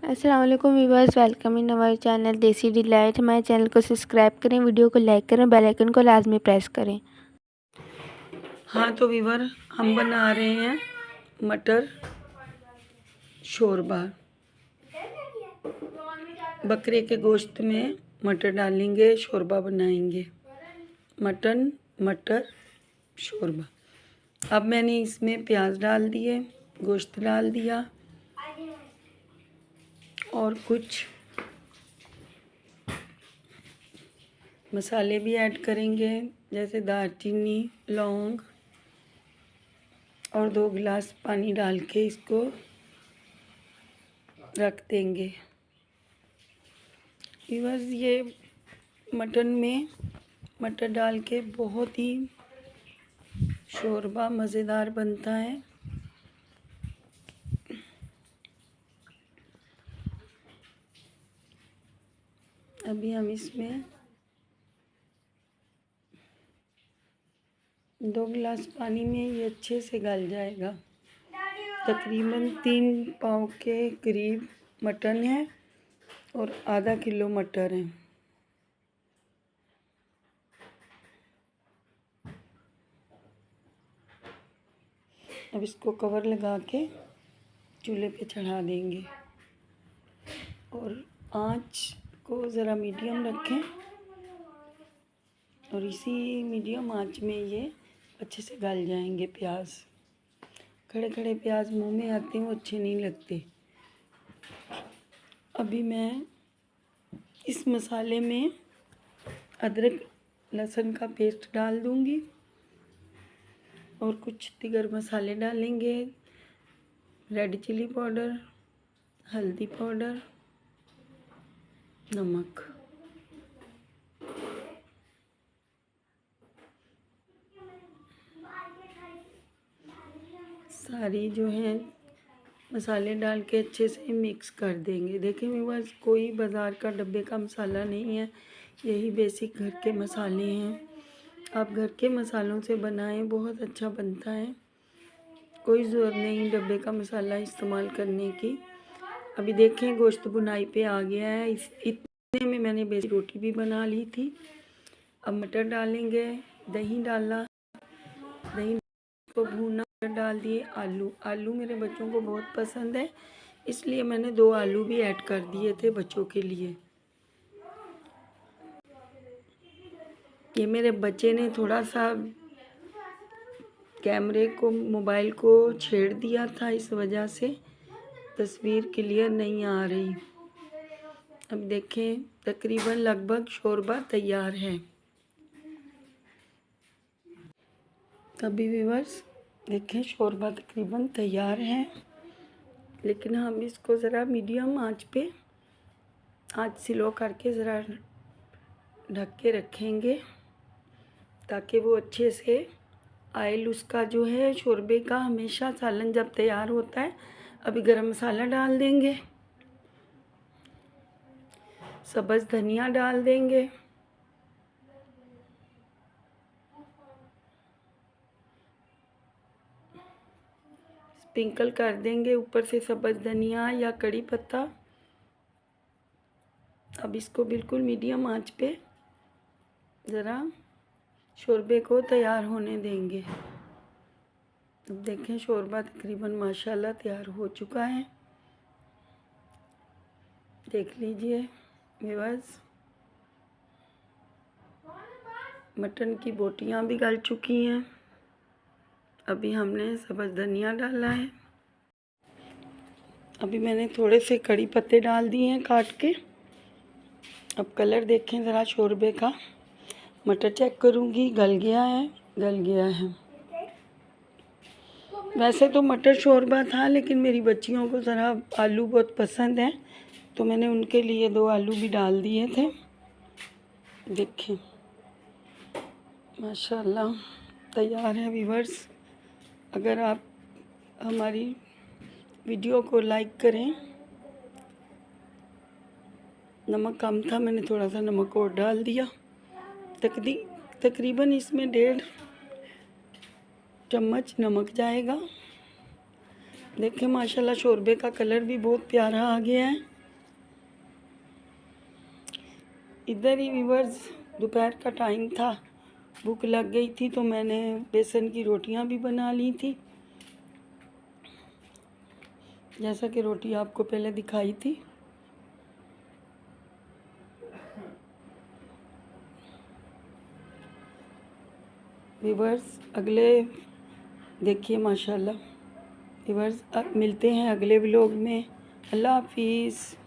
अस्सलाम वालेकुम viewers, welcome in our channel देसी डिलाइट। हमारे चैनल को सब्सक्राइब करें, वीडियो को लाइक करें, बेल आइकन को लाजमी प्रेस करें। हाँ तो व्यूअर, हम बना रहे हैं मटर शोरबा। बकरे के गोश्त में मटर डालेंगे, शोरबा बनाएंगे। मटर शोरबा। अब मैंने इसमें प्याज डाल दिए, गोश्त डाल दिया और कुछ मसाले भी ऐड करेंगे, जैसे दालचीनी, लौंग, और 2 गिलास पानी डाल के इसको रख देंगे। बस ये मटन में मटर डाल के बहुत ही शोरबा मज़ेदार बनता है। अभी हम इसमें 2 गिलास पानी में ये अच्छे से गल जाएगा। तकरीबन 3 पाव के करीब मटन है और आधा किलो मटर है। अब इसको कवर लगा के चूल्हे पे चढ़ा देंगे और आंच को ज़रा मीडियम रखें और इसी मीडियम आंच में ये अच्छे से गल जाएंगे। प्याज, खड़े खड़े प्याज मुंह में आते हैं, वो अच्छे नहीं लगते। अभी मैं इस मसाले में अदरक लहसुन का पेस्ट डाल दूंगी और कुछ दिगर मसाले डालेंगे, रेड चिली पाउडर, हल्दी पाउडर, नमक। सारी जो है मसाले डाल के अच्छे से मिक्स कर देंगे। देखिए मेरे पास कोई बाज़ार का डब्बे का मसाला नहीं है, यही बेसिक घर के मसाले हैं। आप घर के मसालों से बनाएं, बहुत अच्छा बनता है। कोई ज़रूरत नहीं डब्बे का मसाला इस्तेमाल करने की। अभी देखें गोश्त बुनाई पे आ गया है। इतने में मैंने बेसिक रोटी भी बना ली थी। अब मटर डालेंगे, दही डाला, दही को भूना, डाल दिए आलू मेरे बच्चों को बहुत पसंद है, इसलिए मैंने 2 आलू भी ऐड कर दिए थे बच्चों के लिए। ये मेरे बच्चे ने थोड़ा सा कैमरे को, मोबाइल को छेड़ दिया था, इस वजह से तस्वीर क्लियर नहीं आ रही। अब देखें तकरीबन लगभग शोरबा तैयार है। अभी व्यूअर्स देखें शोरबा तकरीबन तैयार है, लेकिन हम इसको ज़रा मीडियम आंच पे, आंच स्लो करके ज़रा ढक के रखेंगे ताकि वो अच्छे से ऑयल उसका जो है शोरबे का, हमेशा सालन जब तैयार होता है। अभी गरम मसाला डाल देंगे, सब्ज़ धनिया डाल देंगे, स्प्रिंकल कर देंगे ऊपर से सब्ज़ धनिया या कड़ी पत्ता। अब इसको बिल्कुल मीडियम आंच पे ज़रा शोरबे को तैयार होने देंगे। अब देखें शोरबा तकरीबन माशाल्लाह तैयार हो चुका है। देख लीजिए व्यूअर्स, मटन की बोटियां भी गल चुकी हैं। अभी हमने सब्ज़ धनिया डाला है। अभी मैंने थोड़े से कड़ी पत्ते डाल दिए हैं काट के। अब कलर देखें ज़रा शोरबे का। मटर चेक करूँगी, गल गया है, गल गया है। वैसे तो मटर शोरबा था, लेकिन मेरी बच्चियों को ज़रा आलू बहुत पसंद है, तो मैंने उनके लिए 2 आलू भी डाल दिए थे। देखें माशाल्लाह तैयार है व्यूअर्स। अगर आप हमारी वीडियो को लाइक करें। नमक कम था, मैंने थोड़ा सा नमक और डाल दिया। तकरीबन इसमें 1.5 चम्मच नमक जाएगा। देखें माशाल्लाह शोरबे का कलर भी बहुत प्यारा आ गया है। इधर ही व्यूअर्स दोपहर का टाइम था, भूख लग गई थी तो मैंने बेसन की रोटियां भी बना ली थी, जैसा कि रोटी आपको पहले दिखाई थी। व्यूअर्स अगले देखिए माशाल्लाह। व्यूअर्स अब मिलते हैं अगले व्लॉग में। अल्लाह हाफिज़।